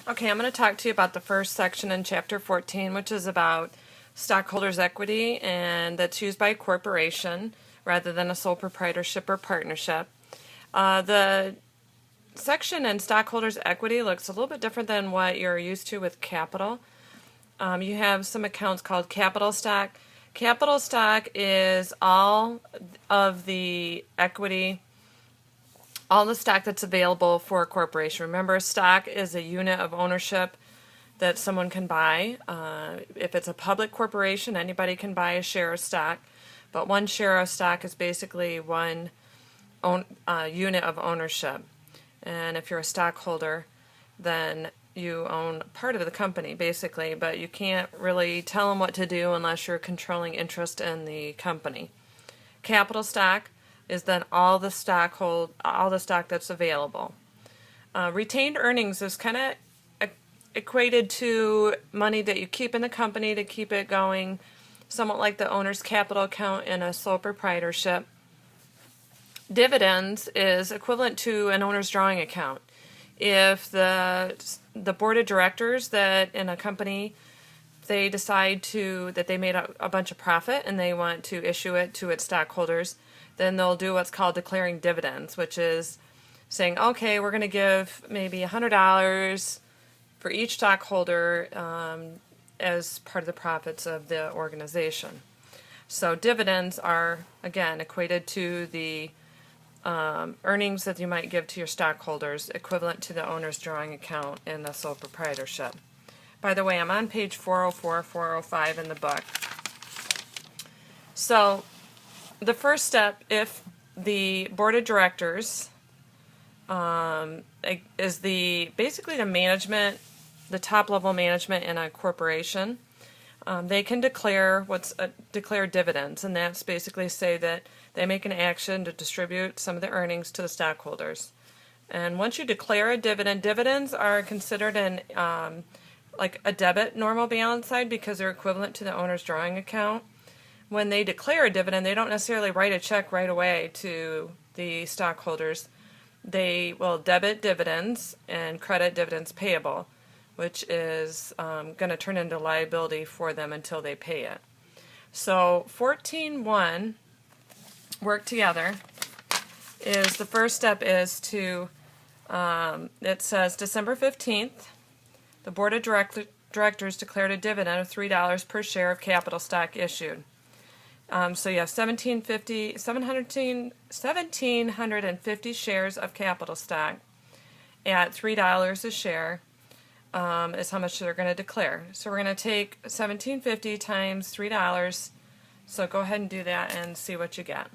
Okay, I'm going to talk to you about the first section in Chapter 14, which is about stockholders' equity, and that's used by a corporation rather than a sole proprietorship or partnership. The section in stockholders' equity looks a little bit different than what you're used to with capital. You have some accounts called capital stock. Capital stock is all of the equity, all the stock that's available for a corporation. Remember, stock is a unit of ownership that someone can buy. If it's a public corporation, anybody can buy a share of stock, but one share of stock is basically one unit of ownership. And if you're a stockholder, then you own part of the company, basically, but you can't really tell them what to do unless you're controlling interest in the company. Capital stock is then all the stock that's available. Retained earnings is kind of equated to money that you keep in the company to keep it going, somewhat like the owner's capital account in a sole proprietorship. Dividends is equivalent to an owner's drawing account. If the board of directors that in a company, they decide that they made a bunch of profit and they want to issue it to its stockholders, then they'll do what's called declaring dividends, which is saying, okay, we're going to give maybe $100 for each stockholder as part of the profits of the organization. So dividends are, again, equated to the earnings that you might give to your stockholders, equivalent to the owner's drawing account in the sole proprietorship. By the way, I'm on page 404, 405 in the book. So the first step, if the board of directors is basically the management, the top level management in a corporation, they can declare declare dividends, and that's basically say that they make an action to distribute some of the earnings to the stockholders. And once you declare a dividend, dividends are considered like a debit normal balance side because they're equivalent to the owner's drawing account. When they declare a dividend, they don't necessarily write a check right away to the stockholders. They will debit dividends and credit dividends payable, which is going to turn into liability for them until they pay it. So 14.1, work together, is the first step is to, it says December 15th, the board of directors declared a dividend of $3 per share of capital stock issued. So you have 1,750 shares of capital stock at $3 a share. Is how much they're going to declare. So we're going to take 1,750 times $3. So go ahead and do that and see what you get.